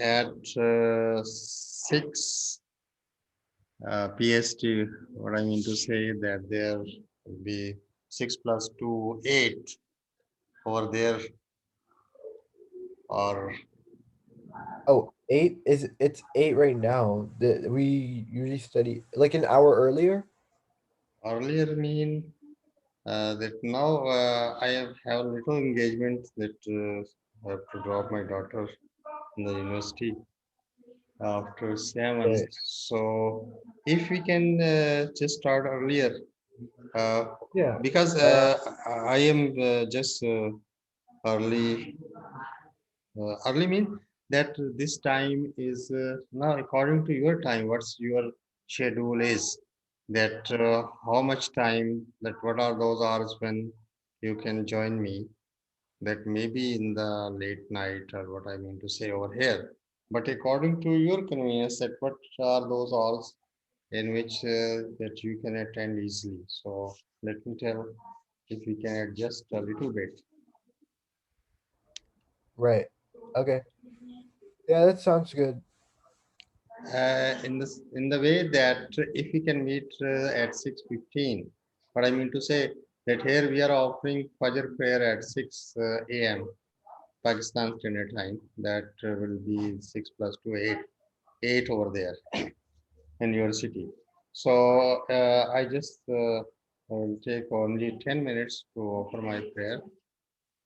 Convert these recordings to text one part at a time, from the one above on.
at 6 PST. What I mean to say that there will be 6 plus 2, 8 over there, or Oh, eight is it's eight right now. We usually study like an hour earlier. earlier mean that now have little engagement that I have to drop my daughter in the university after 7. Right. So if we can just start earlier, uh, Yeah. because Uh, I am just early. Early mean that this time is now according to your time. What's your schedule is that how much time that what are those hours when you can join me? That maybe in the late night or what I mean to say over here. But according to your convenience, that what are those hours in which that you can attend easily. So let me tell if we can adjust a little bit. right. Okay. Yeah, that sounds good. In the way that if we can meet at 6:15, what I mean to say that here we are offering Fajr prayer at 6 a.m. Pakistan Standard Time. That will be 6 plus 2, 8, 8 over there in your city. So I just will take only 10 minutes to offer my prayer.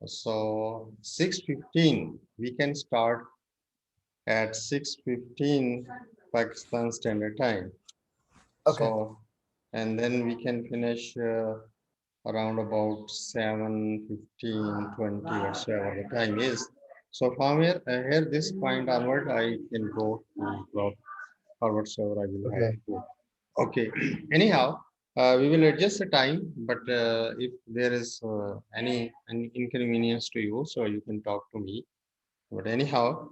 So 6:15, we can start at 6:15 Pakistan Standard Time. Okay. So, and then we can finish around about 7:15, 20, whatsoever the time is. So from here this point onward, I can go to block or whatsoever I will have Okay. to do. Okay. Anyhow, we will adjust the time, but if there is any inconvenience to you, so you can talk to me. But anyhow,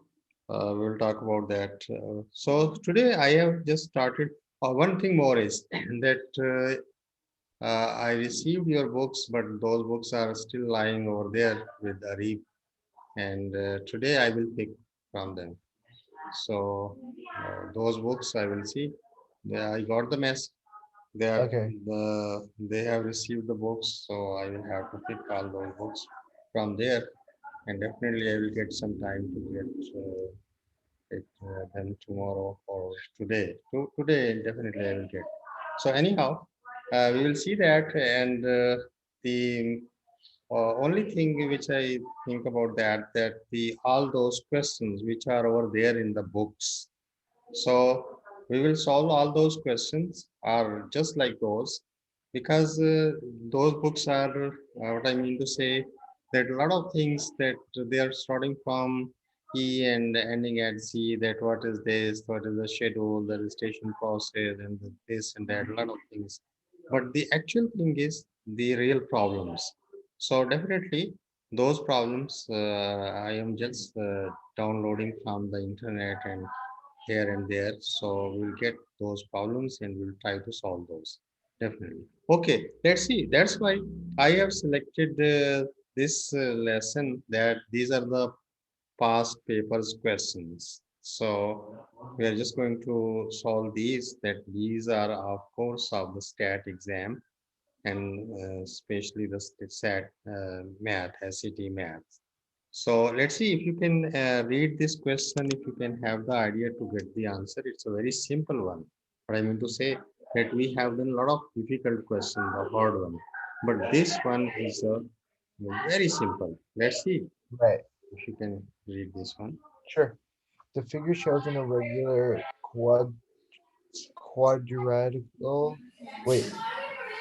we'll talk about that. So today I have just started. One thing more is that I received your books, but those books are still lying over there with Arif, and today I will pick from them. So those books I will see. I got the mess. Okay. They have received the books, so I will have to pick all those books from there, and definitely I will get some time to get it them tomorrow or today. Today definitely I will get. So anyhow, we will see that, and the only thing which I think about that the all those questions which are over there in the books. So we will solve all those questions are just like those because those books are what I mean to say that a lot of things that they are starting from E and ending at Z, that what is this, what is the schedule, the registration process, and this and that, a lot of things. But the actual thing is the real problems. So definitely those problems I am just downloading from the internet and here and there. So we'll get those problems and we'll try to solve those. Definitely. Okay, let's see. That's why I have selected this lesson that these are the past papers questions. So we are just going to solve these, that these are of course of the stat exam and especially the SAT math, SCT math. So let's see if you can read this question, if you can have the idea to get the answer. It's a very simple one. But I mean to say that we have done a lot of difficult questions, a hard one. But this one is very simple. Let's see Right. if you can read this one. Sure. The figure shows an irregular quadrilateral. Wait,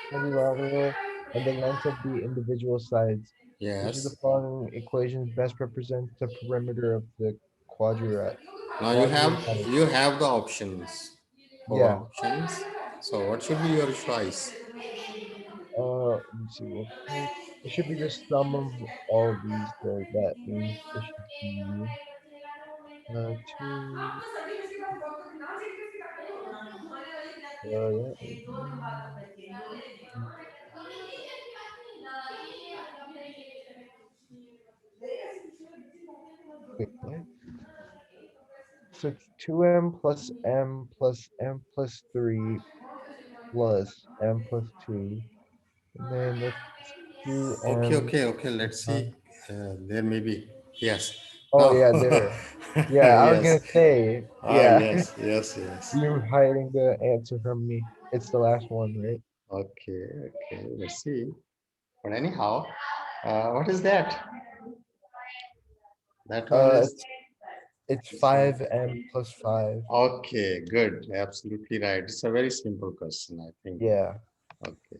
quadrilateral, and the length of the individual sides. Which of the Yes. following equations best represents the perimeter of the quadrilateral? Now Quadrilateral. you have the options. Four Yeah. options. So what should be your choice? Let me see real quick. It should be the sum of all of these. So that means it should be two. That would be. Wait, what? So it's 2m plus m plus 3 plus m plus 2. And then that's Okay, 2m. okay, okay. Let's see. There may be. Yes. Oh Now. yeah, there. Yeah, I was Yes. gonna say, Ah, yeah, yes, yes, yes. you're hiding the answer from me. It's the last one, right? Okay, okay. Let's see. But anyhow, what is that? That one Uh, is. it's it's 5m plus 5. Okay, good. Absolutely right. It's a very simple question, I think. Yeah. Okay.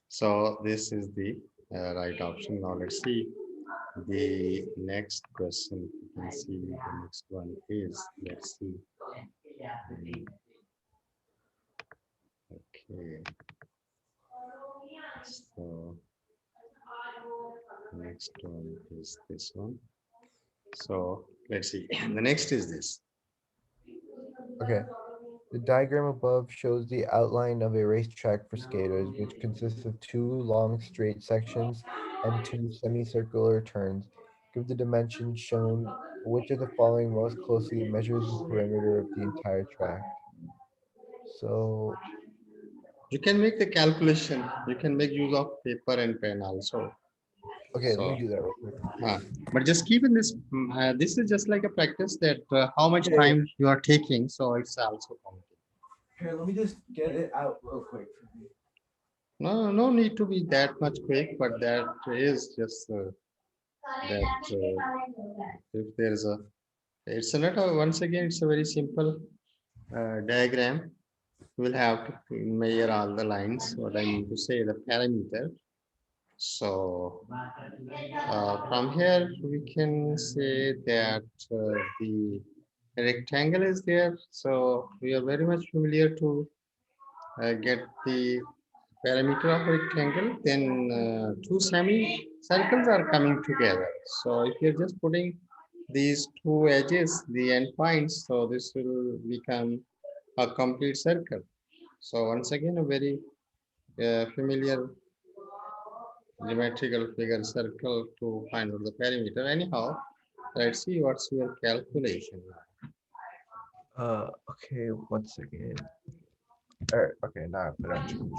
So this is the right option. Now let's see the next question. You can see the next one is, let's see. Okay. So next one is this one. So let's see. The next is this. Okay. The diagram above shows the outline of a racetrack for skaters, which consists of two long straight sections and two semicircular turns. Give the dimensions shown. Which of the following most closely measures the perimeter of the entire track? So, You can make the calculation. You can make use of paper and pen also. okay, let me So, do that real quick. but just keep in this. This is just like a practice that how much Okay, time you are taking. So it's also counting. here, let me just get it out real quick for me. No, no need to be that much quick, but that is just that if there is a, it's a not a, once again, it's a very simple diagram. We'll have to measure all the lines. What I mean to say, the parameter. So from here we can say that the rectangle is there. So we are very much familiar to get the parameter of rectangle. Then two semicircles are coming together. So if you're just putting these two edges, the endpoints, so this will become a complete circle. So once again, a very familiar geometrical figure circle to find out the perimeter. Anyhow, let's see what's your calculation. Okay, one second. All right, okay, now I put on change.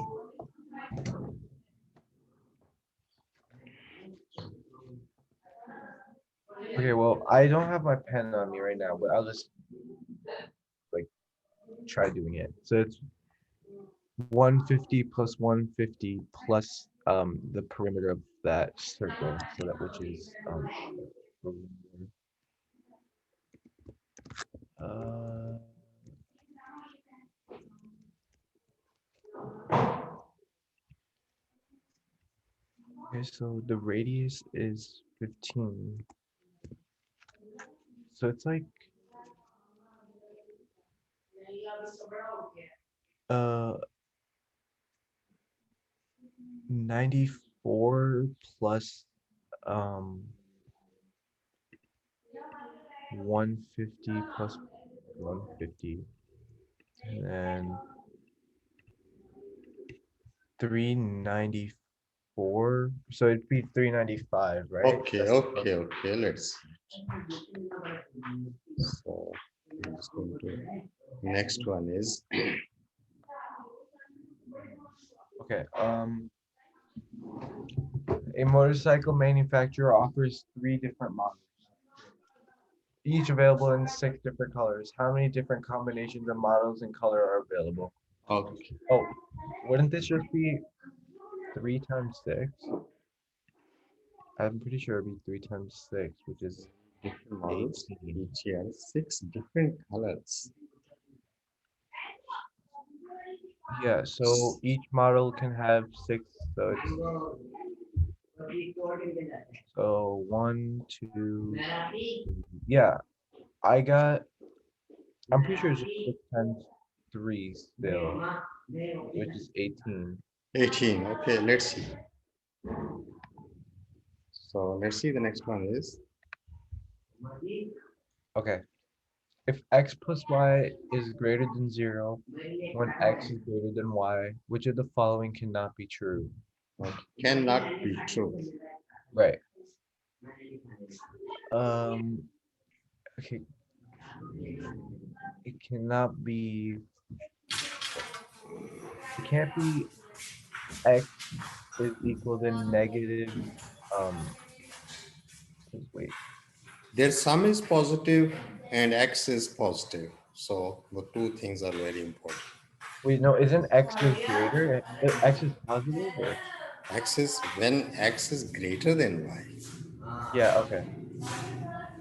Okay, well, I don't have my pen on me right now, but I'll just like try doing it. So it's 150 plus 150 plus the perimeter of that circle, so that which is uh okay, so the radius is 15. So it's like uh 94 plus um 150 plus 150 and then 394. So it'd be 395, right? Okay, That's okay, okay. Let's see. So I'm just going to next one is okay. A motorcycle manufacturer offers 3 different models, each available in 6 different colors. How many different combinations of models and color are available? okay. Oh, wouldn't this just be 3 times 6? I'm pretty sure it'd be 3 times 6, which is Different models, 18. each year, 6 different colors. Yeah, so each model can have 6, so it's so 1, 2, yeah, I got, I'm pretty sure it's just 6 times 3 still, which is 18. 18. Okay, let's see. So let's see the next one is Okay, if x plus y is greater than 0, when x is greater than y, which of the following cannot be true? okay, cannot be true. Right. Um, okay, it cannot be, it can't be x is equal to negative, um, wait, Their sum is positive and x is positive. So the two things are very important. wait, no, isn't x is greater? X is positive or? X is when x is greater than y, Yeah, okay.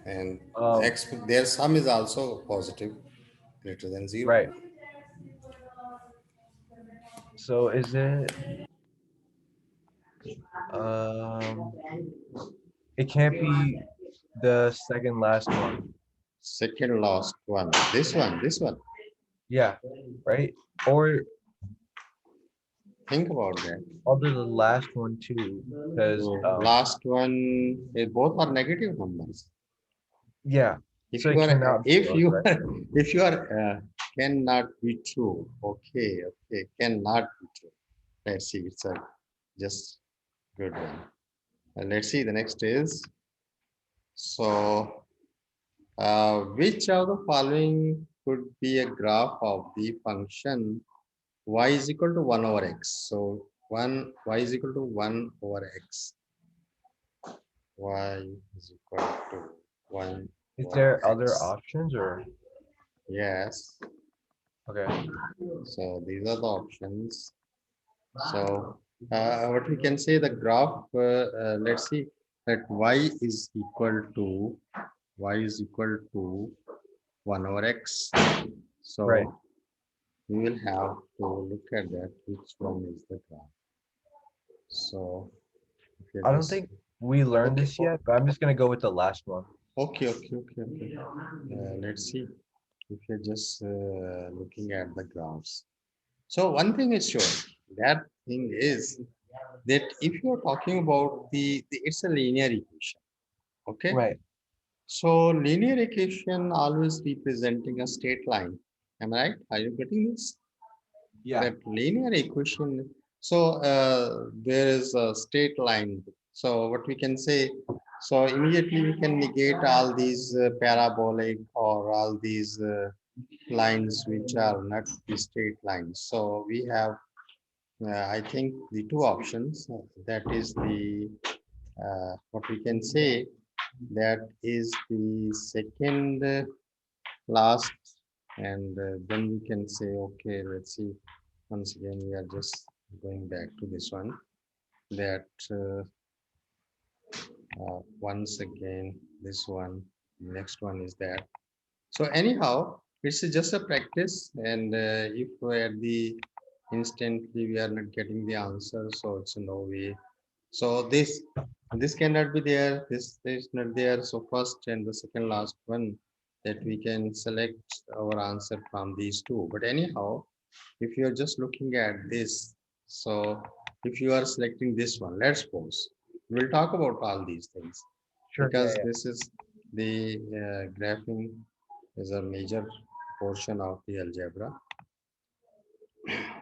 and Um, x their sum is also positive, greater than 0. right. So is it, um, it can't be the second last one. Second last one. This one. Yeah, right? Or Think about that. I'll do the last one too, because So last one, both are negative numbers. yeah. If So you it are, cannot be if those, you right? are, if you are, cannot be true. Okay, okay, cannot be true. Let's see. It's a just good one. Let's see. The next is so. Which of the following could be a graph of the function y is equal to 1 over x? So 1 y is equal to 1 over x. Y is equal to 1 Is over there other x. options or Yes. okay? So these are the options. So what we can say the graph, let's see that y is equal to 1 over x. Right. So we will have to look at that which one is the graph. So if you I don't just think we learned okay, this yet, but I'm just gonna go with the last one. okay. Let's see if you're just looking at the graphs. So one thing is sure. That thing is that if you're talking about it's a linear equation. Okay. Right. So linear equation always representing a straight line. Am I right? Are you getting this? Yeah. That linear equation. So there is a straight line. So what we can say, so immediately we can negate all these parabolic or all these lines which are not the straight lines. So we have, I think, the two options. That is the what we can say, that is the second last, and then we can say, okay, let's see. Once again, we are just going back to this one. That once again, this one, next one is that. So anyhow, it's just a practice, and if at the instantly we are not getting the answer, so it's no way. So this cannot be there. This is not there. So first and the second last one, that we can select our answer from these two. But anyhow, if you are just looking at this, so if you are selecting this one, let's suppose we'll talk about all these things, Sure. Yeah. because Yeah. this is the graphing is a major portion of the algebra.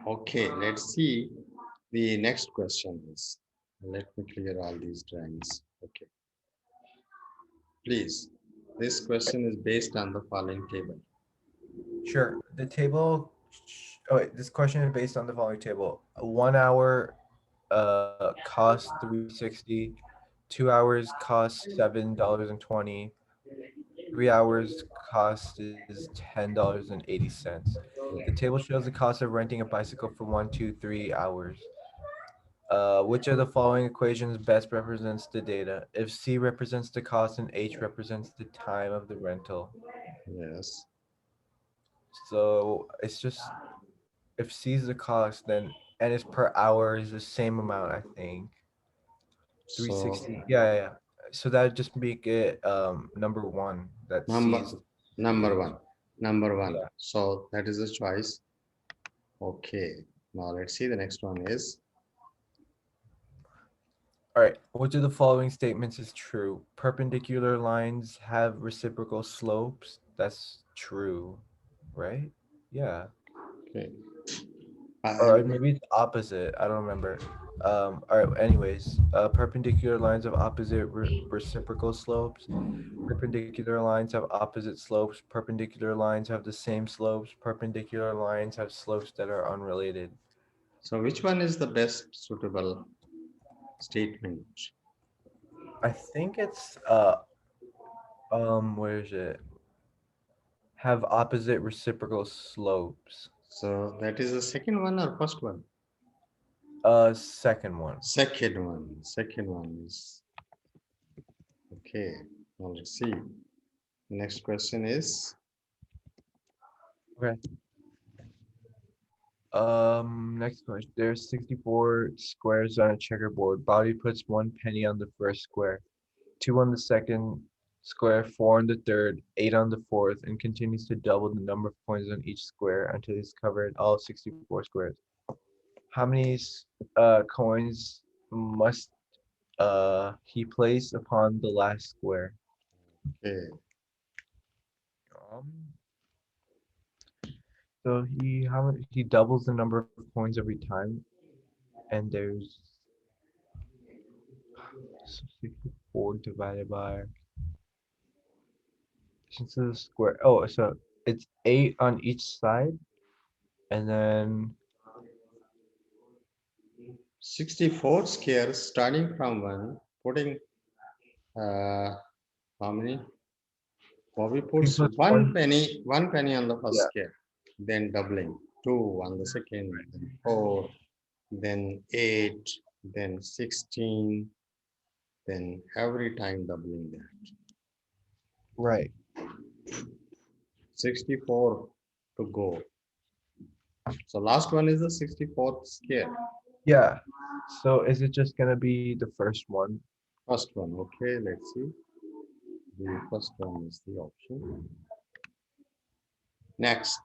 Okay, let's see. The next question is, let me clear all these drawings. Okay, please. This question is based on the following table. Sure. The table. Oh wait, this question is based on the following table: 1 hour, cost 360. 2 hours cost $7.20. 3 hours cost is $10.80. The Yeah. table shows the cost of renting a bicycle for 1, 2, 3 hours. Which of the following equations best represents the data? If C represents the cost and H represents the time of the rental. Yes. So it's just, if C is the cost, then and it's per hour is the same amount, I think. So 360. Yeah, yeah, yeah. So that would just make it number one. That number C's. number one, number one. Yeah. So that is a choice. Okay. Now let's see. The next one is All right. Which of the following statements is true? Perpendicular lines have reciprocal slopes. That's true, right? Yeah. okay. Or And maybe it's opposite. I don't remember. All right, anyways, perpendicular lines of opposite reciprocal slopes. Perpendicular lines have opposite slopes. Perpendicular lines have the same slopes. Perpendicular lines have slopes that are unrelated. So which one is the best suitable statement? I think it's where is it? Have opposite reciprocal slopes. So that is the second one or first one? Second one. Second one. Second one is okay. Now let's see. Next question is Okay. Next question. There's 64 squares on a checkerboard. Bobby puts 1 penny on the first square, 2 on the second square, 4 on the third, 8 on the fourth, and continues to double the number of coins on each square until he's covered all 64 squares. How many coins must he place upon the last square? okay. Um, so he doubles the number of coins every time, and there's 64 divided by since it's a square. Oh, so it's 8 on each side, and then 64 squares starting from one, putting how many? Bobby he puts puts one penny on the first yeah, scale, then doubling, 2 on the second, then 4, then 8, then 16, then every time doubling that. right. 64 to go. So last one is the 64th scale. Yeah. So is it just gonna be the first one? First one, okay, let's see. The first one is the option. Next,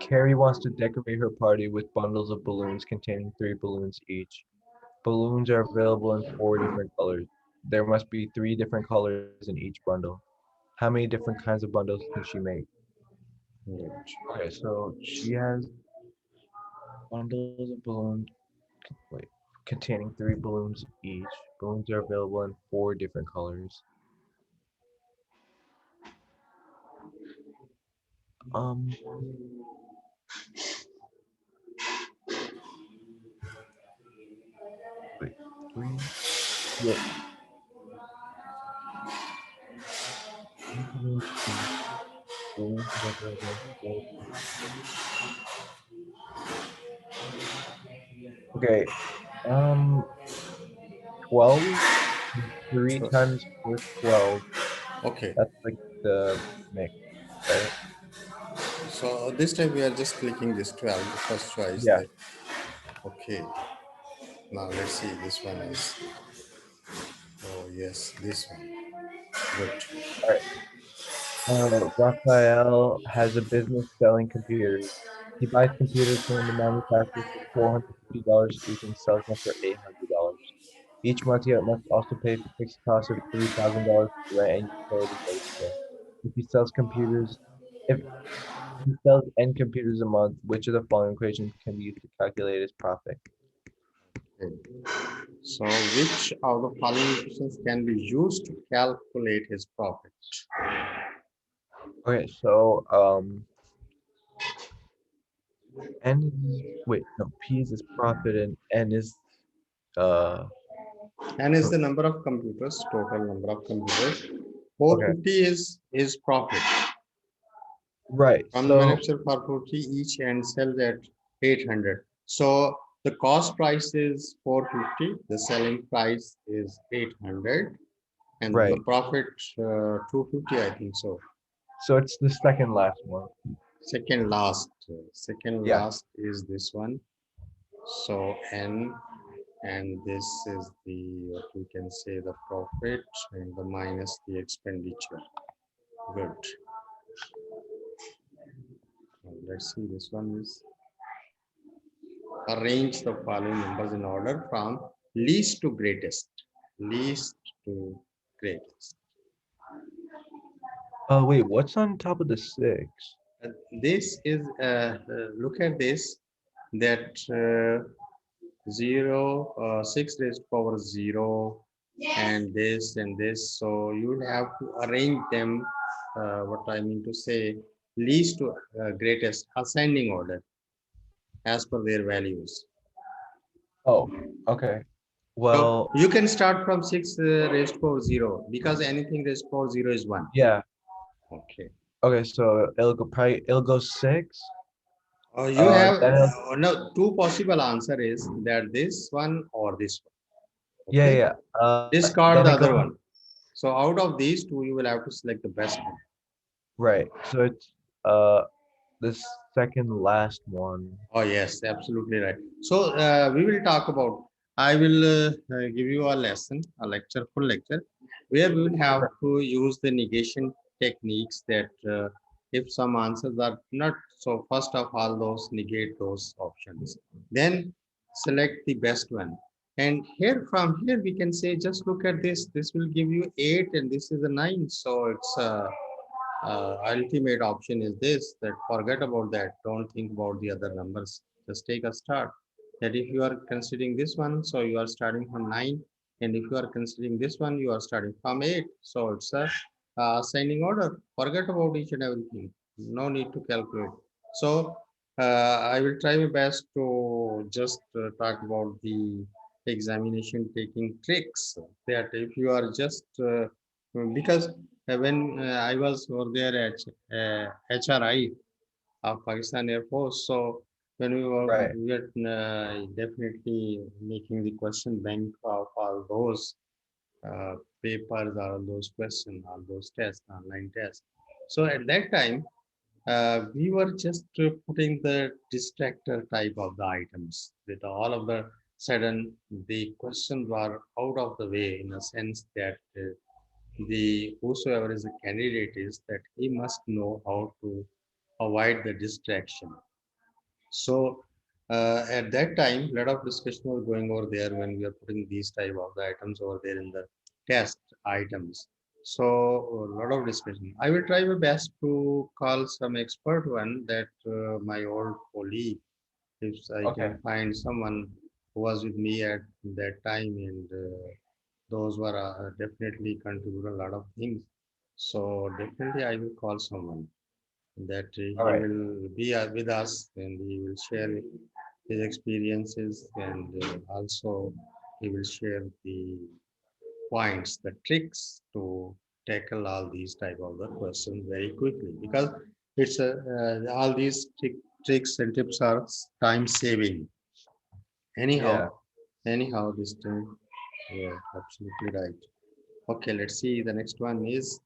Carrie wants to decorate her party with bundles of balloons containing 3 balloons each. Balloons are available in 4 different colors. There must be 3 different colors in each bundle. How many different kinds of bundles can she make? right. Okay, so she has bundles of balloons, wait, containing 3 balloons each. Balloons are available in 4 different colors. Um, wait, three. Yeah, 3 balloons each. Balloons are available in 4 different. Okay, um, 12. Three So, times 4 is 12. okay, That's like the mix, right? so this time we are just clicking this 12, the first choice. Yeah. That okay. Now let's see. This one is. Oh yes, this one. Good. All right. Raphael has a business selling computers. He buys computers from the manufacturer for $450 each and sells them for $800. Each month, he must also pay for fixed costs of $3,000 for rent and utilities that he pays. If he sells computers, if he sells N computers a month, which of the following equations can be used to calculate his profit? Okay. So which of the following equations can be used to calculate his profit? Okay, so N is wait, no, P is his profit and N is uh N is so- the number of computers, total number of computers. okay, 450 is his profit. right. From the So manufacturer 450 each and sells at 800. So the cost price is 450, the selling price is 800, and the right. profit 250, I think so. So it's the second last one. Second Yeah. last is this one. So N, and this is the, what we can say, the profit, and the minus the expenditure. Good. Now let's see, this one is arrange the following numbers in order from least to greatest. Least to greatest. Wait, what's on top of the 6? This is look at this, that 0, 6 raised to power 0, and this and this. So you will have to arrange them, what I mean to say, least to greatest ascending order as per their values. Oh, okay. So Well, you can start from 6 raised to power 0 because anything raised to power 0 is 1. yeah. Okay. Okay, so it'll go 6. You have Then it'll, no, two possible answer is that this one or this one. yeah, Okay. yeah. Discard Then the it other goes one. So out of these two, you will have to select the best one. right. So it's the second last one. Oh, yes, absolutely right. So we will talk about, I will give you a lesson, a lecture, full lecture, where we will have Right. to use the negation techniques that if some answers are not, so first of all, those negate those options. Then select the best one. And here, from here, we can say, just look at this. This will give you 8 and this is a 9. So it's ultimate option is this, that forget about that, don't think about the other numbers, just take a start. That if you are considering this one, so you are starting from 9, and if you are considering this one, you are starting from 8. So it's a ascending order, forget about each and everything, no need to calculate. So I will try my best to just talk about the examination taking tricks, that if you are just because when I was over there at HRI of Pakistan Air Force, so when Right. we were definitely making the question bank of all those uh, papers, all those questions, all those tests, online tests. So at that time, we were just putting the distractor type of the items. With all of the sudden, the questions were out of the way in a sense that the whosoever is a candidate is that he must know how to avoid the distraction. So at that time, a lot of discussion was going over there when we are putting these type of the items over there in the test items. So a lot of discussion. I will try my best to call some expert one, that my old colleague, if I Okay. can find someone who was with me at that time, and those were definitely contribute a lot of things. So definitely I will call someone that All he right. will be with us and he will share his experiences, and also he will share the points, the tricks to tackle all these type of the questions very quickly, because it's all these tricks and tips are time saving. Yeah. Anyhow, this thing, yeah, absolutely right. Okay, let's see. The next one is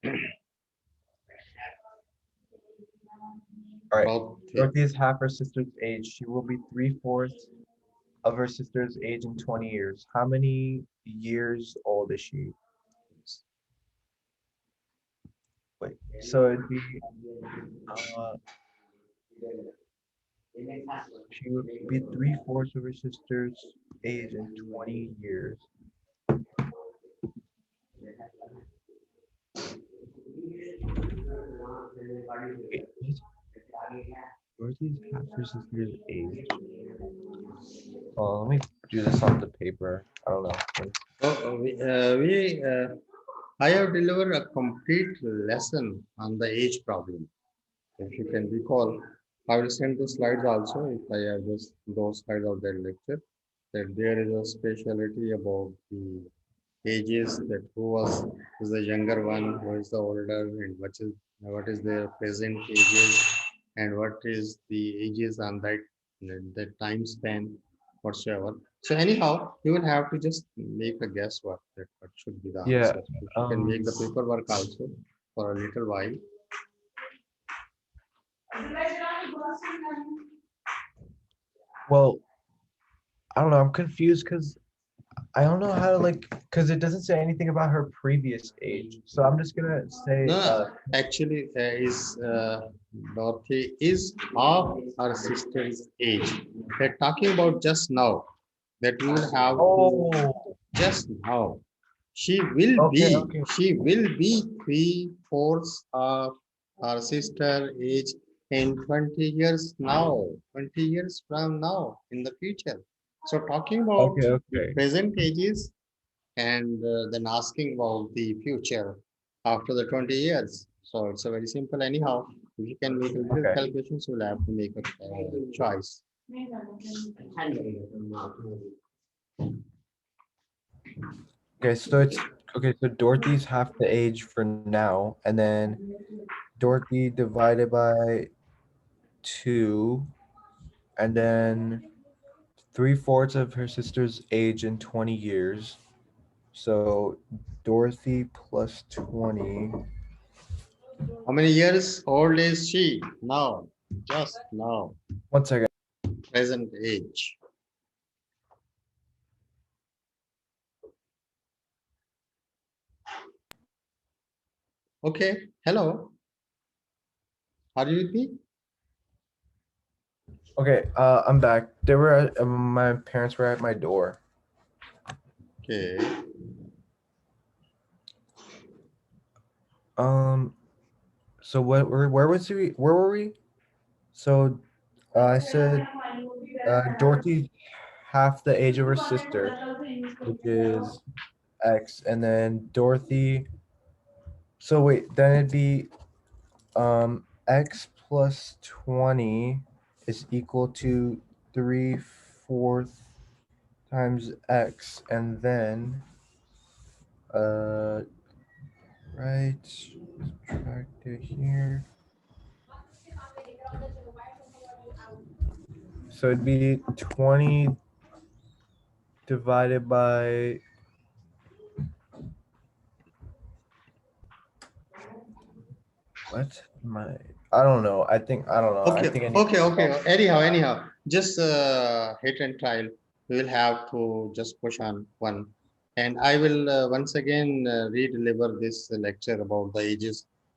All right. about Dorothy is half her sister's age. She will be 3/4 of her sister's age in 20 years. How many years old is she? Wait. So it'd be uh she would be 3/4 of her sister's age in 20 years. Wait, Dorothy's half her sister's age. Let me do this on the paper. I don't know. I have delivered a complete lesson on the age problem. If you can recall, I will send the slides also if I have those slides of that lecture. That there is a specialty about the ages, that who was is the younger one, who is the older, and what is their present ages, and what is the ages on that time span whatsoever. So anyhow, you will have to just make a guesswork that what should be the Yeah. answer. If you can make Um. the paperwork also for a little while. Well, I don't know. I'm confused because I don't know how to because it doesn't say anything about her previous age. So I'm just gonna say, No, actually, is Dorothy is half her sister's age. They're talking about just now, that we will have to oh, just now. okay, okay. She will be 3/4 of her sister age in 20 years now, 20 years from now in the future. So talking about Okay, the okay. present ages and then asking about the future after the 20 years. So it's a very simple anyhow. If you can make a little Okay. calculations, you'll have to make a choice. Okay, so it's okay, so Dorothy's half the age for now, and then Dorothy divided by 2, and then 3/4 of her sister's age in 20 years. So Dorothy plus 20. How many years old is she now? Just now, 1 second. present age. Okay, hello. Are you with me? Okay, I'm back. They were at, my parents were at my door. Okay. Um, so where was we? Where were we? So I said Dorothy's half the age of her sister, which is X, and then Dorothy. So wait, then it'd be X plus 20 is equal to 3/4 times X, and then uh right subtract it here. So it'd be 20 divided by what? My I don't know. I don't know. I Okay, think I need okay, okay. Anyhow, just hit and trial. We will have to just push on one. And I will once again re-deliver this lecture about the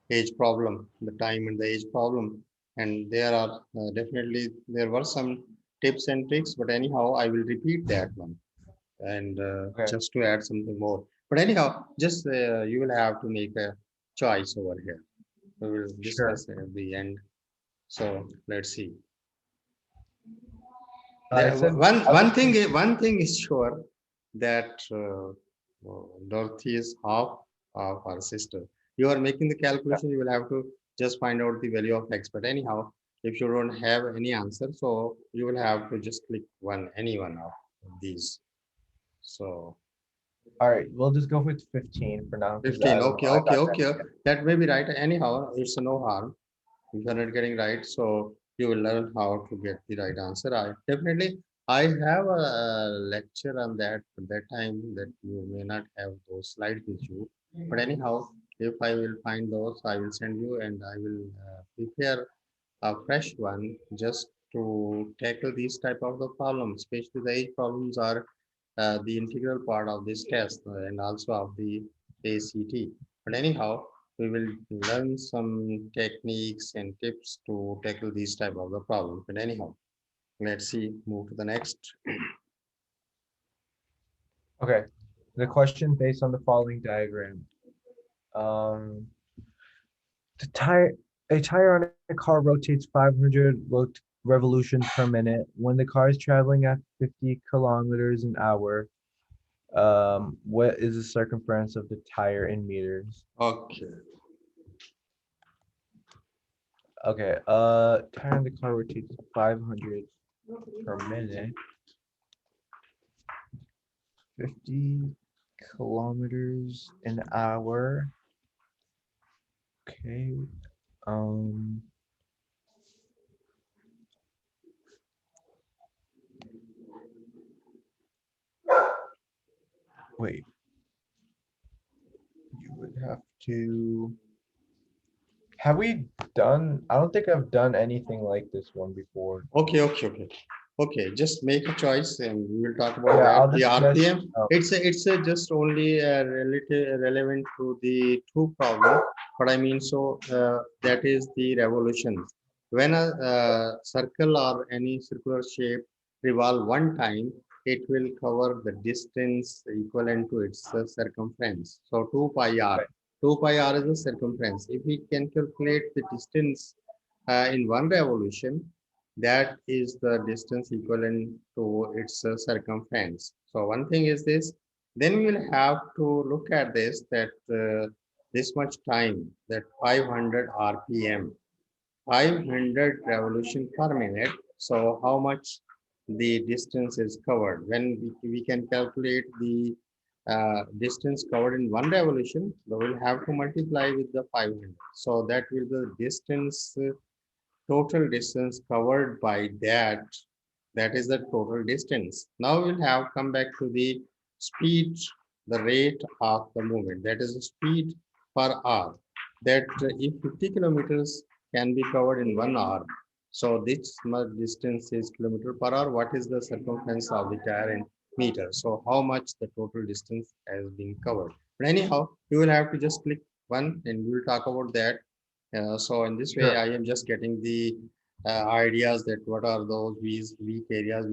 age problem, the time and the age problem. And there are definitely, there were some tips and tricks, but anyhow, I will repeat that one. And Okay, just to add something more. But anyhow, just you will have to make a choice over here. We will sure. discuss at the end. So let's see. I There, said one I one was thing one thing is sure that Dorothy is half of her sister. You are making the calculation. You will have to just find out the value of x. But anyhow, if you don't have any answer, so you will have to just click one any one of these. So all right. We'll just go with 15 for now because 15. I don't know. Okay, I okay, got okay. That may be right. Anyhow, it's no harm. If you're not getting right, so you will learn how to get the right answer. I have a lecture on that at that time that you may not have those slides with you. But anyhow, if I will find those, I will send you and I will prepare a fresh one just to tackle these type of the problems, especially the age problems are the integral part of this test and also of the ACT. But anyhow, we will learn some techniques and tips to tackle these type of the problem. But anyhow, let's see, move to the next. Okay. The question based on the following diagram. Um, the tire a tire on a car rotates 500 revolutions per minute. When the car is traveling at 50 kilometers an hour, what is the circumference of the tire in meters? Okay. Okay, tire on the car rotates 500 per minute, 50 kilometers an hour. Okay, um, wait, you would have to. Have we done? I don't think I've done anything like this one before. Okay, okay, okay. Okay, just make a choice and we will talk about Yeah, that. I'll The just guess. RPM, it's a just only relative relevant to the two problem. But I mean, so that is the revolution. When a circle or any circular shape revolve one time, it will cover the distance equivalent to its circumference. So 2 pi r. Okay. 2 pi r is the circumference. If we can calculate the distance in one revolution, that is the distance equivalent to its circumference. So one thing is this, then we will have to look at this, that this much time, that 500 RPM, 500 revolution per minute. So how much the distance is covered? When we can calculate the distance covered in one revolution, we will have to multiply with the 500. So that will be the distance, total distance covered by that. That is the total distance. Now we'll have come back to the speed, the rate of the movement. That is the speed per hour. That if 50 kilometers can be covered in 1 hour, so this much distance is kilometer per hour. What is the circumference of the tire in meter? So how much the total distance has been covered? But anyhow, you will have to just click one, and we will talk about that. So in this way, Sure. I am just getting the ideas that what are those weak areas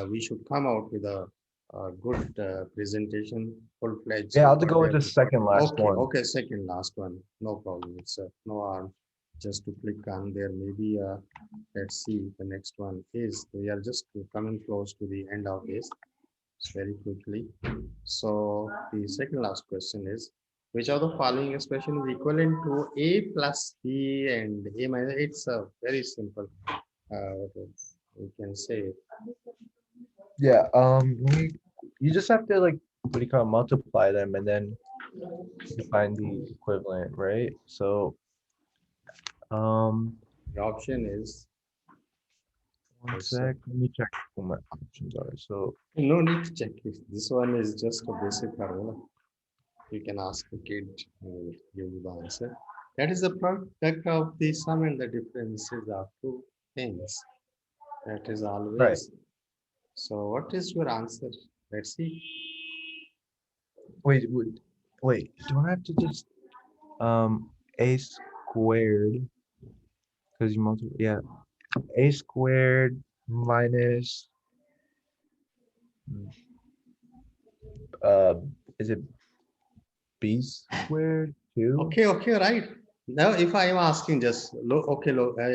we should come out with a good presentation, full-fledged Yeah, I'll what go we with have the to. second last Okay, one. okay, second last one, no problem. It's no harm just to click on there. Maybe let's see, the next one is, we are just coming close to the end of this very quickly. So the second last question is, which of the following expression is equivalent to a plus b and a minus? It's a very simple. We can say. Yeah, you just have to like, what do you call it, multiply them and then you find the equivalent, right? So, um, The option is, one yes, sec, let me check what my options are. So, no need to check it. This one is just a basic formula. You can ask the kid, give you the answer. That is the product of the sum and the differences of two things. That is right. always. So what is your answer? Let's see. Wait, wait, don't I have to just, a squared, because you multiply, yeah, a squared minus, uh, is it b squared too? Okay, okay, right. Now, if I am asking just, okay,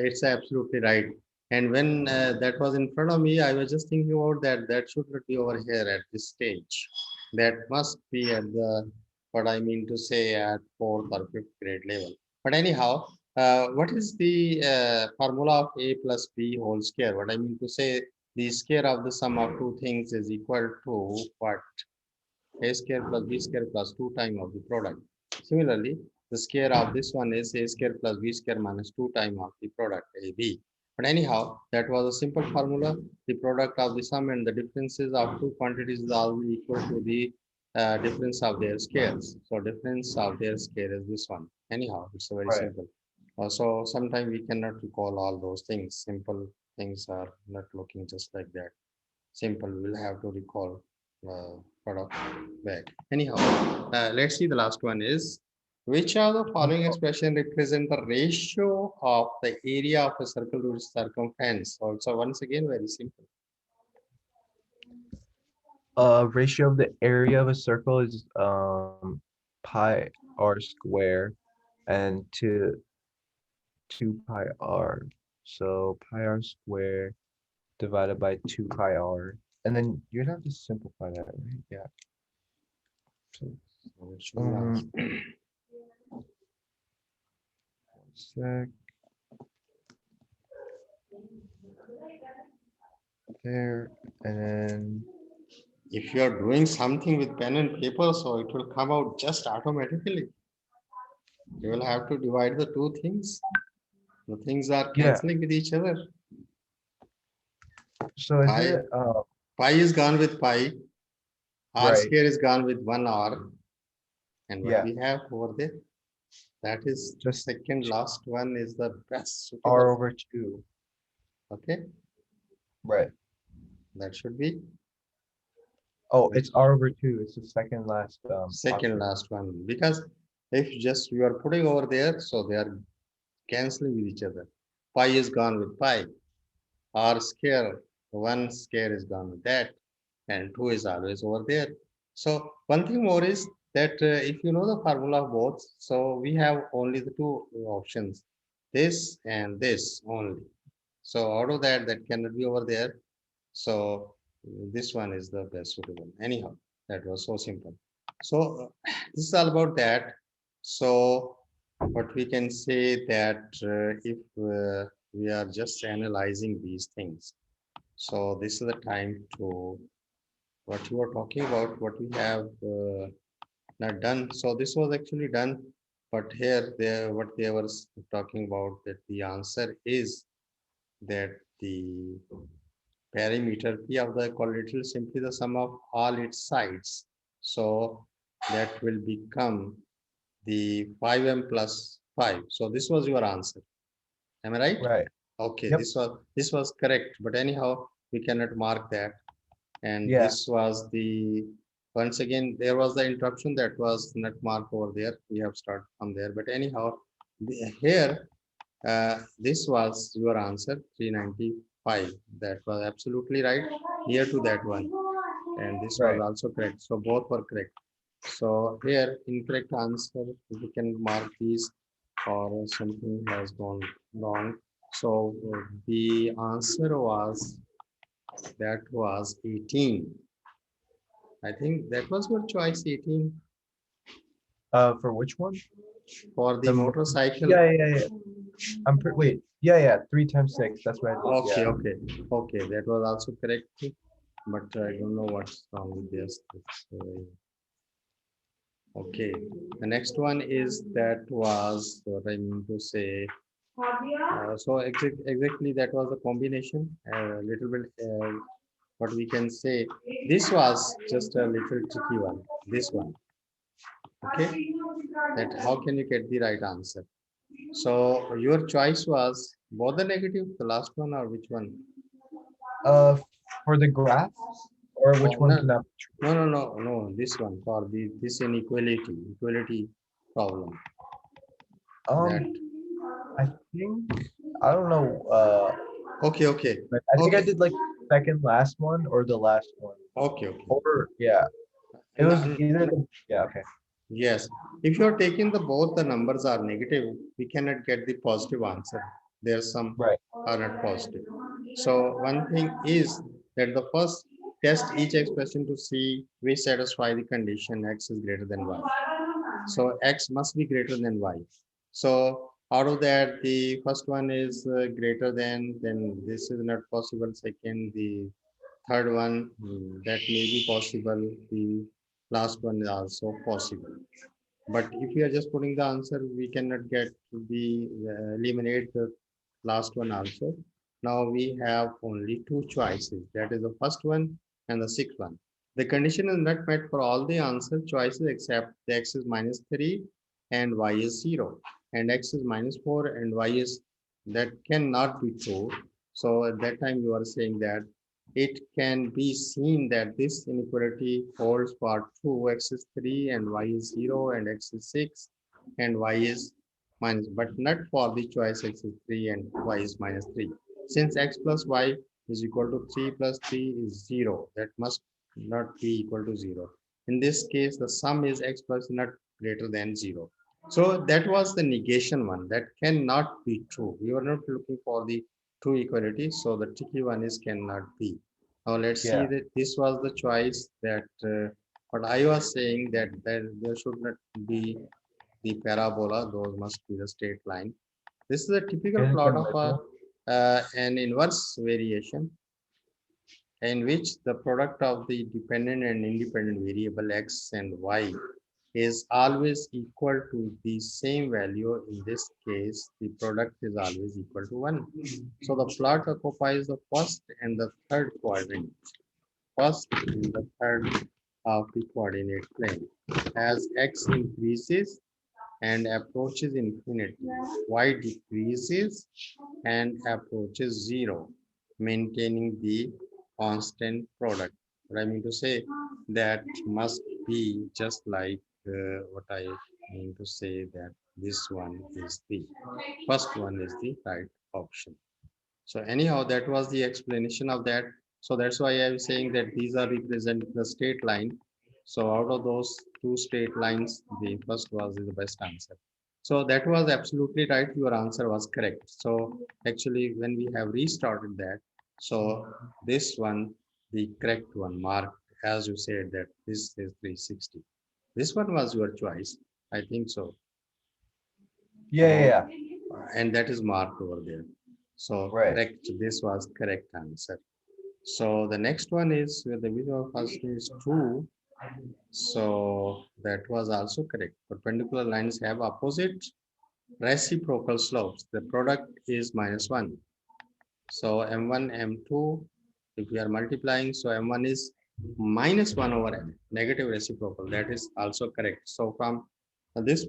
it's absolutely right. And when that was in front of me, I was just thinking about that. That should not be over here at this stage. That must be at the, what I mean to say, at fourth or fifth grade level. But anyhow, what is the formula of a plus b whole square? What I mean to say, the square of the sum of two things is equal to what? A square plus b square plus 2 times of the product. Similarly, the square of this one is a square plus b square minus 2 times of the product ab. But anyhow, that was a simple formula. The product of the sum and the differences of two quantities is always equal to the difference of their squares. So difference of their square is this one. Anyhow, it's very Right. simple. So sometimes we cannot recall all those things. Simple things are not looking just like that. Simple, we'll have to recall product back. Anyhow, let's see, the last one is, which of the following expression represent the ratio of the area of a circle to its circumference? Also, once again, very simple. Ratio of the area of a circle is pi r square and to 2 pi r. So pi r square divided by 2 pi r. And then you'd have to simplify that, right? Yeah. So, So it should not. one sec. There, and then If you are doing something with pen and paper, so it will come out just automatically. You will have to divide the two things. The things are yeah. canceling with each other. So is Pi, it pi is gone with pi. R right? square is gone with 1 r. And what Yeah, we have over there? That is just second last one is the best r suitable. over 2. Okay, Right. that should be Oh, it's r over 2. It's the second last second option. last one, because if just you are putting over there, so they are canceling with each other. Pi is gone with pi. R square, one square is gone with that, and 2 is always over there. So one thing more is that if you know the formula of both, so we have only the two options, this and this only. So out of that, that cannot be over there. So this one is the best suitable. Anyhow, that was so simple. So this is all about that. So what we can say that if we are just analyzing these things, so this is the time to what you are talking about, what we have not done. So this was actually done, but here they what they were talking about that the answer is that the perimeter P of the quadrilateral is simply the sum of all its sides. So that will become the 5m plus 5. So this was your answer. Am I right? Right. Okay, Yep. this was correct, but anyhow, we cannot mark that. And Yeah. this was the once again there was the interruption that was not marked over there. We have started from there, but anyhow, here this was your answer 395. That was absolutely right, near to that one, and this was Right. also correct. So both were correct. So here incorrect answer we can mark these or something has gone wrong. So the answer was that was 18. I think that was your choice 18 For which one? for the The motorcycle. yeah. Wait. Yeah. 3 times 6. That's what I did. Okay, Yeah. okay. That was also correct, but I don't know what's wrong with this. Okay. The next one is that was what I mean to say. So exactly that was a combination. A little bit. What we can say. This was just a little tricky one. This one. Okay. That how can you get the right answer? So your choice was both the negative, the last one, or which one? Uh, for the graph, or which Oh, one no, can I? no. This one for the this equality problem. That Um, I think I don't know. okay, But I think I okay, did like second last one or the last one. okay. Or yeah, it No, was either the yeah. Okay. yes, if you are taking the both the numbers are negative, we cannot get the positive answer. There's some Right. are not positive. So one thing is that the first test each expression to see which satisfy the condition x is greater than y. So x must be greater than y. So out of that, the first one is greater than, then this is not possible. Second, the third one that may be possible. The last one is also possible. But if we are just putting the answer, we cannot get the eliminate the last one also. Now we have only two choices. That is the first one and the sixth one. The condition is not met for all the answer choices except the x is minus 3 and y is 0 and x is minus 4 and y is that cannot be true. So at that time you are saying that it can be seen that this inequality holds for true x is 3 and y is 0 and x is 6 and y is minus, but not for the choice x is 3 and y is minus 3. Since x plus y is equal to 3 plus 3 is 0, that must not be equal to 0. In this case, the sum is x plus not greater than 0. So that was the negation one. That cannot be true. We were not looking for the true equality. So the tricky one is cannot be. Now let's see Yeah. that this was the choice that what I was saying that there should not be the parabola. Those must be the straight line. This is a typical Is it the plot of middle? an inverse variation in which the product of the dependent and independent variable x and y is always equal to the same value. In this case, the product is always equal to 1. So the plot occupies the first and the third quadrant. First and the third of the coordinate plane. As x increases and approaches infinity, y decreases and approaches 0, maintaining the constant product. What I mean to say that must be just like what I mean to say that this one is the first one is the right option. So anyhow, that was the explanation of that. So that's why I'm saying that these are represent the straight line. So out of those two straight lines, the first was the best answer. So that was absolutely right. Your answer was correct. So actually, when we have restarted that, so this one, the correct one, marked as you said that this is 360. This one was your choice. I think so. Yeah, yeah, yeah. And that is marked over there. So Right. correct. This was correct answer. So the next one is where the video first is true. So that was also correct. Perpendicular lines have opposite reciprocal slopes. The product is -1. So M1, M2, if we are multiplying, so M1 is -1 over M, negative reciprocal. That is also correct. So from this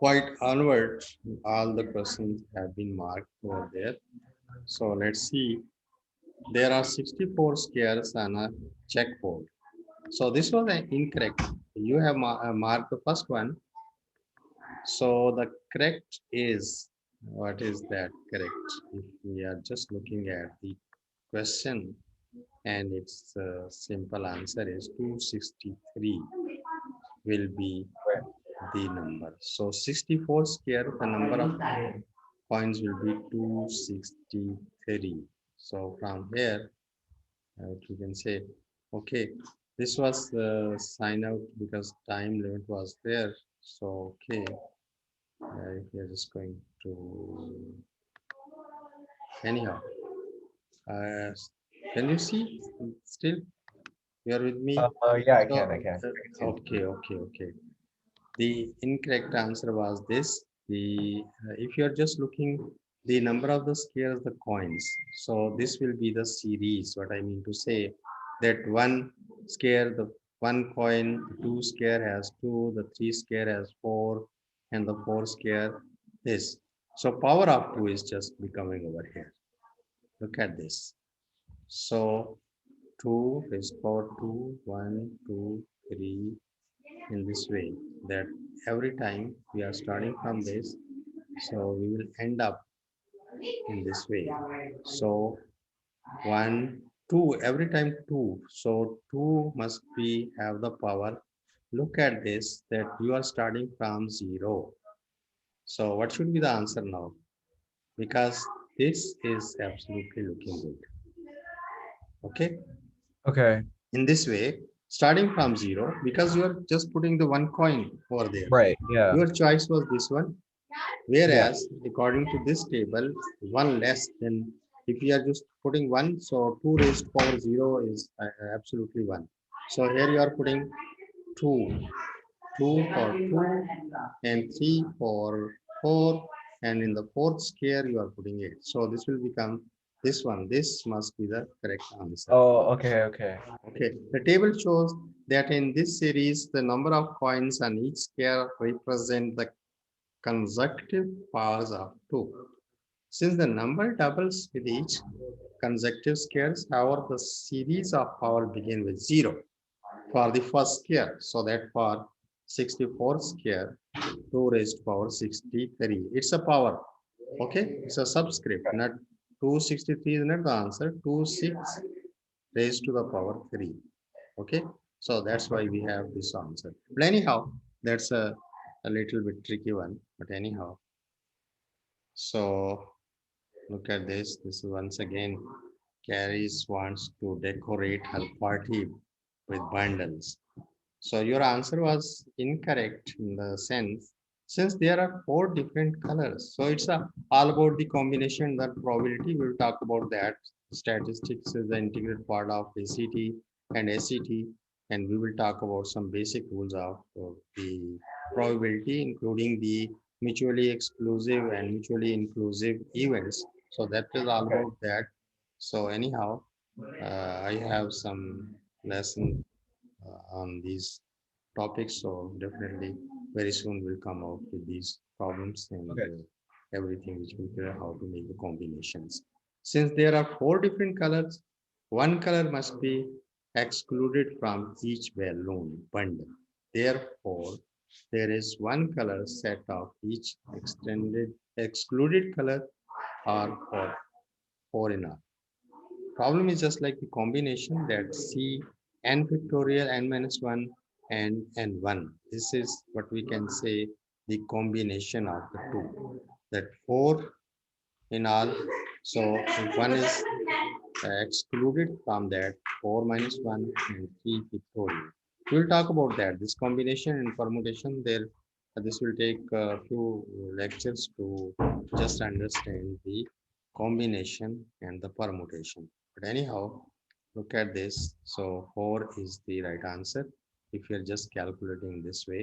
point onward, all the questions have been marked over there. So let's see. There are 64 squares on a checkboard. So this was incorrect. You have marked the first one. So the correct is, what is that correct? If we are just looking at the question, and its simple answer is 263 will be Right. the number. So 64 square, the number of coins will be 263. So from here, you can say, okay, this was sign out because time limit was there. So, okay, we are just going to, anyhow, uh, can you see still? You are with me? Yeah, I can, So, I can. I can see it. okay. The incorrect answer was this. The if you are just looking the number of the squares, the coins. So this will be the series. What I mean to say that one square, the one coin, the two square has two, the three square has four, and the four square this. So power of two is just becoming over here. Look at this. So 2 is power 2, 1, 2, 3, in this way that every time we are starting from this, so we will end up in this way. So 1, 2, every time 2. So 2 must be have the power. Look at this that you are starting from 0. So what should be the answer now? Because this is absolutely looking good. Okay. Okay. In this way, starting from 0, because you are just putting the one coin over there. Right. Yeah. Your choice was this one. Yeah. Whereas, according to this table, one less than, if you are just putting one, so 2 raised to power 0 is absolutely 1. So here you are putting 2, 2 for 2, and 3 for 4, and in the fourth square you are putting 8. So this will become this one. This must be the correct answer. Oh, okay, okay. Okay, the table shows that in this series, the number of coins on each square represent the consecutive powers of 2. Since the number doubles with each consecutive squares, however, the series of power begin with 0 for the first square. So that for 64 square, 2 raised to power 63. It's a power. Okay, it's a subscript, not 263 is not the answer. 26 raised to the power 3. Okay, so that's why we have this answer. But anyhow, that's a little bit tricky one. But anyhow, so look at this. This is once again, Carrie wants to decorate her party with bundles. So your answer was incorrect in the sense, since there are four different colors. So it's all about the combination, that probability. We'll talk about that. Statistics is the integrated part of ACT and SCT, and we will talk about some basic rules of the probability, including the mutually exclusive and mutually inclusive events. So that is all Okay. about that. So anyhow, I have some lesson on these topics. So definitely very soon we'll come out with these problems and Okay. everything which will clear how to make the combinations. Since there are four different colors, one color must be excluded from each balloon bundle. Therefore, there is one color set of each extended excluded color or four in all. Problem is just like the combination that C n factorial n minus 1 and n1. This is what we can say the combination of the two. That 4 in all. So if one is excluded from that, 4 minus 1 and 3 pictorial. We'll talk about that. This combination and permutation there. This will take a few lectures to just understand the combination and the permutation. But anyhow, look at this. So 4 is the right answer if you're just calculating this way.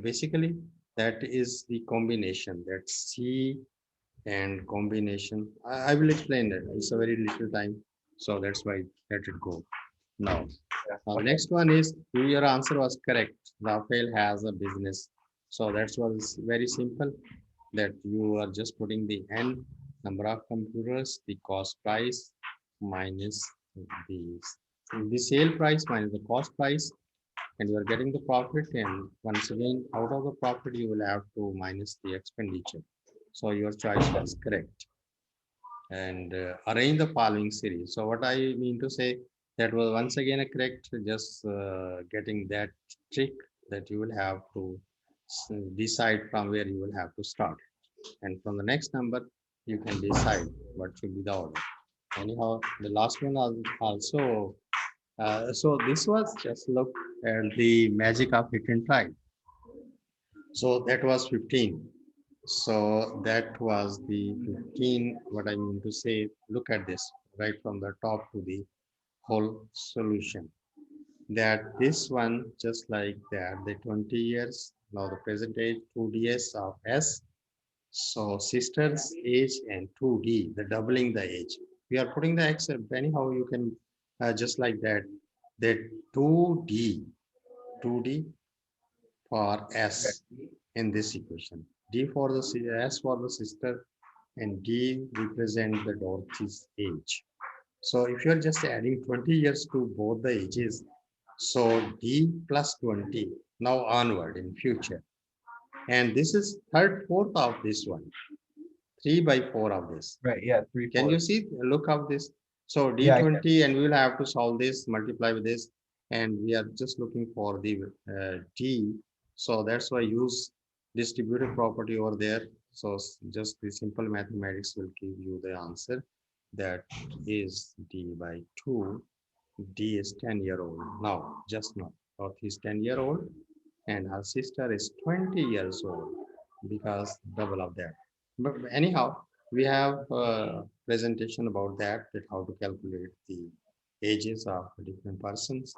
Basically, that is the combination that C and combination. I will explain that. It's a very little time, so that's why let it go. Now, next one is your answer was correct. Rafael has a business, so that's was very simple. That you are just putting the n number of computers, the cost price minus the sale price minus the cost price, and you are getting the profit. And once again, out of the profit, you will have to minus the expenditure. So your choice was correct. And arrange the following series. So what I mean to say, that was once again a correct, just getting that trick that you will have to decide from where you will have to start. And from the next number, you can decide what should be the order. Anyhow, the last one also. So this was just look at the magic of hit and try. So that was 15. So that was the 15. What I mean to say, look at this right from the top to the whole solution. That this one, just like that, the 20 years, now the present age, 2ds of S. So sister's age and 2D, the doubling the age. We are putting the X, anyhow, you can just like that, that 2D for S in this equation. D for the S for the sister, and D represent the Dorothy's age. So if you're just adding 20 years to both the ages, so D plus 20 now onward in future. And this is third, fourth of this one, 3 by 4 of this. Right, yeah, 3, Can 4. you see, look of this? So Yeah, D20, and we will have to solve this, multiply with this, and we are just looking for the D. So that's why use distributive property over there. So just the simple mathematics will give you the answer. That is D by 2. D is 10-year-old now, just now. Or he's 10-year-old, and her sister is 20 years old, because double of that. But anyhow, we have a presentation about that, that how to calculate the ages of different persons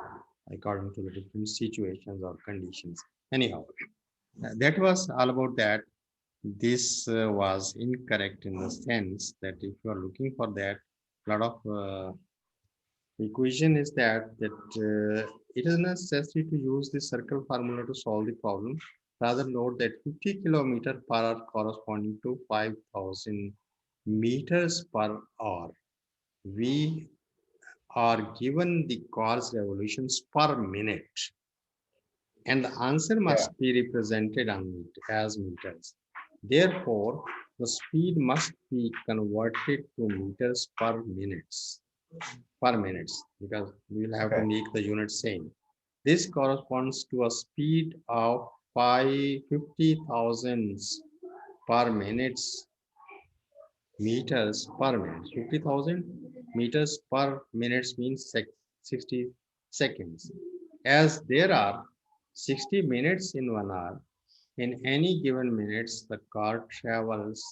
according to the different situations or conditions. Anyhow, that was all about that. This was incorrect in the sense that if you are looking for that, lot of equation is that it is necessary to use the circle formula to solve the problem. Rather note that 50 kilometer per hour corresponding to 5,000 meters per hour. We are given the cars revolutions per minute, and the answer must be represented as meters. Therefore, the speed must be converted to meters per minutes. Because we will have to make the unit same. This corresponds to a speed of 50,000 per minutes meters per minute. 50,000 meters per minutes means 60 seconds. As there are 60 minutes in 1 hour, in any given minutes, the car travels,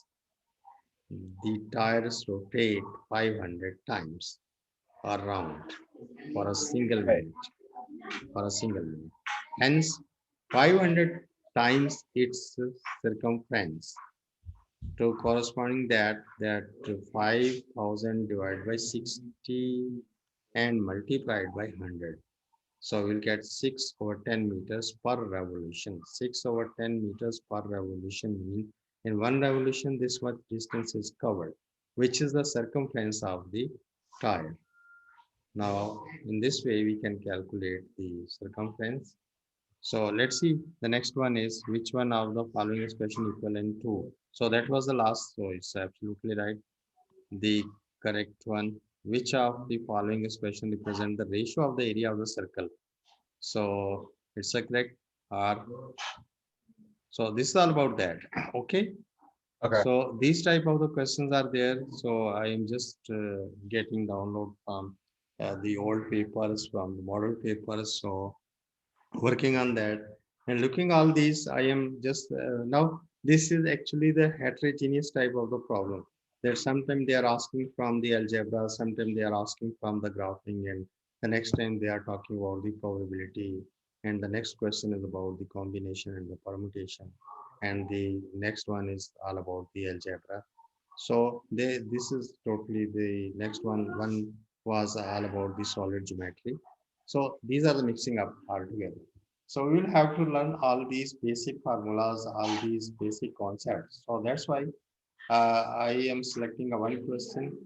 the tires rotate 500 times around for a single minute. Hence, 500 times its circumference. To corresponding that 5,000 divided by 60 and multiplied by 100. So we'll get 6 over 10 meters per revolution. 6 over 10 meters per revolution means in one revolution this much distance is covered, which is the circumference of the tire. Now, in this way, we can calculate the circumference. So let's see, the next one is which one of the following expression equivalent to. So that was the last, so it's absolutely right. The correct one, which of the following expression represent the ratio of the area of the circle. So it's a correct R So this is all about that. Okay. Okay. So these type of the questions are there. So I am just getting download from the old papers, from the model papers. So working on that and looking all these, I am just now this is actually the heterogeneous type of the problem, that sometimes they are asking from the algebra, sometimes they are asking from the graphing, and the next time they are talking about the probability, and the next question is about the combination and the permutation, and the next one is all about the algebra. So they, this is totally the next one. One was all about the solid geometry. So these are the mixing up altogether. So we will have to learn all these basic formulas, all these basic concepts. So that's why I am selecting a one question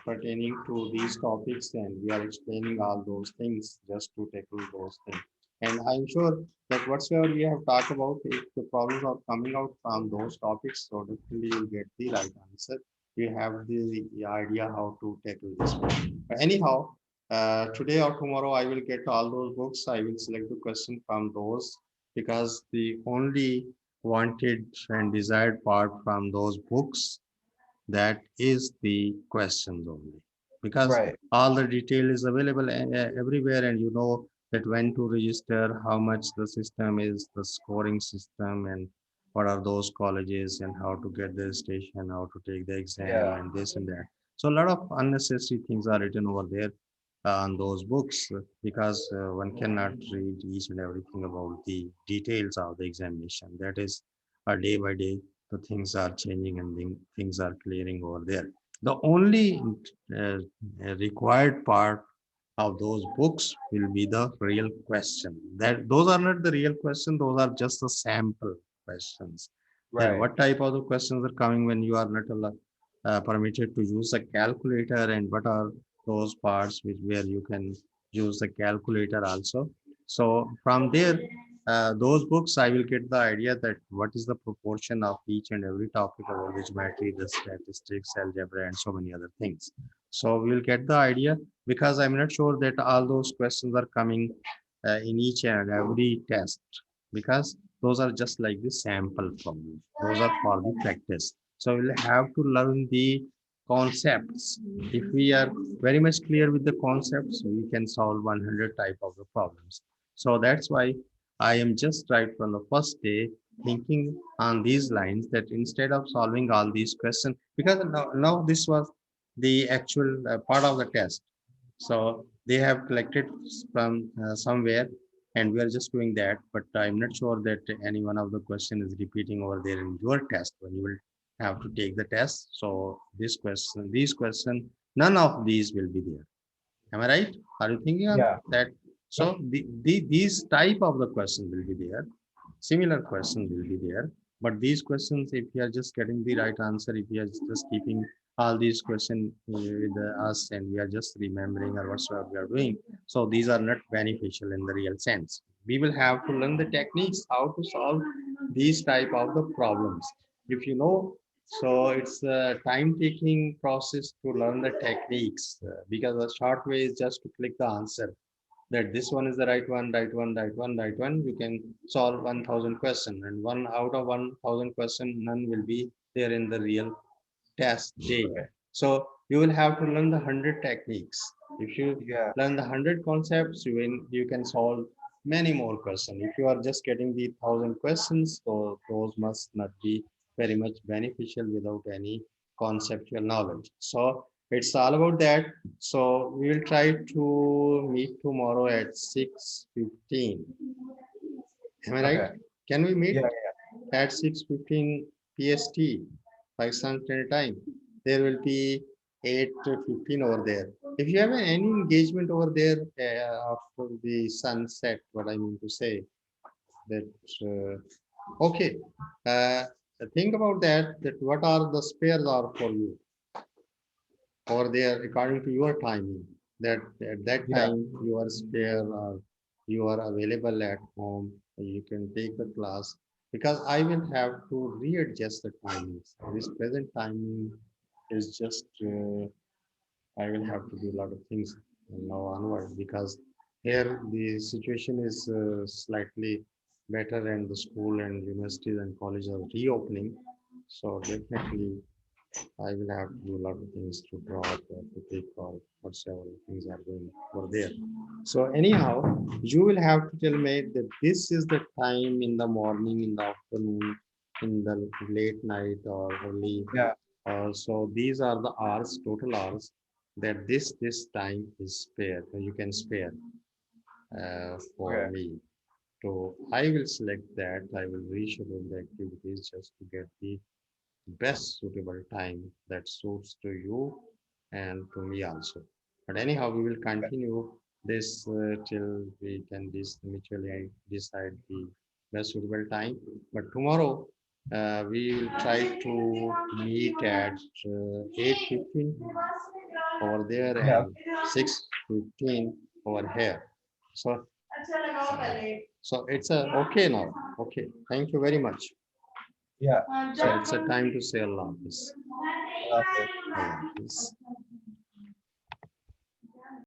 pertaining to these topics, and we are explaining all those things just to tackle those things. And I'm sure that whatsoever we have talked about, if the problems are coming out from those topics, so definitely you'll get the right answer. You have the idea how to tackle this one. But anyhow, today or tomorrow, I will get all those books. I will select the question from those, because the only wanted and desired part from those books, that is the questions only, because Right. all the detail is available everywhere, and you know that when to register, how much the system is, the scoring system, and what are those colleges, and how to get the station, how to take the exam, Yeah. and this and that. So a lot of unnecessary things are written over there on those books, because one cannot read each and everything about the details of the examination. That is day by day the things are changing, and things are clearing over there. The only uh, required part of those books will be the real question. That those are not the real question; those are just the sample questions. That Right. what type of the questions are coming when you are not permitted to use a calculator, and what are those parts which where you can use the calculator also. So from there, those books, I will get the idea that what is the proportion of each and every topic about the geometry, the statistics, algebra, and so many other things. So we will get the idea, because I'm not sure that all those questions are coming in each and every test, because those are just like the sample problems. Those are for the practice. So we'll have to learn the concepts. If we are very much clear with the concepts, we can solve 100 type of the problems. So that's why I am just right from the first day thinking on these lines, that instead of solving all these questions, because now this was the actual part of the test. So they have collected from somewhere, and we are just doing that. But I'm not sure that any one of the question is repeating over there in your test when you will have to take the test. So this question, these question, none of these will be there. Am I right? Are you thinking on Yeah. that? So these type of the questions will be there. Similar questions will be there. But these questions, if you are just getting the right answer, if you are just keeping all these questions with us, and we are just remembering or whatsoever we are doing, so these are not beneficial in the real sense. We will have to learn the techniques how to solve these type of the problems. If you know, so it's a time-taking process to learn the techniques, because the short way is just to click the answer, that this one is the right one, right one, right one, right one. You can solve 1,000 question, and one out of 1,000 question, none will be there in the real test day. Right. So you will have to learn the 100 techniques. If you Yeah. learn the 100 concepts, you can solve many more questions. If you are just getting the 1,000 questions, so those must not be very much beneficial without any conceptual knowledge. So it's all about that. So we will try to meet tomorrow at 6:15. Am I right? Okay. Can we meet Yeah. at 6:15 PST, Pakistan Standard Time? There will be 8:15 over there. If you have any engagement over there after the sunset, what I mean to say, that okay, uh, think about that. That what are the spares are for you over there according to your timing. That at that Yeah. time you are spare, or you are available at home, you can take the class, because I will have to readjust the timings. This present timing is just I will have to do a lot of things from now onward, because here the situation is slightly better, and the school and universities and colleges are reopening. So definitely I will have to do a lot of things to drop or to pick or whatsoever things are going over there. So anyhow, you will have to tell me that this is the time in the morning, in the afternoon, in the late night or early. Yeah. So these are the hours, total hours that this time is spare. You can spare for Okay. me. So I will select that. I will reschedule the activities just to get the best suitable time that suits to you and to me also. But anyhow, we will continue this till we can mutually decide the best suitable time. But tomorrow, we will try to meet at 8:15 over there Yeah. and 6:15 over here. So, so it's a okay now. Okay, thank you very much. Yeah. So it's a time to say Allah Hafiz. Okay. Allah Hafiz.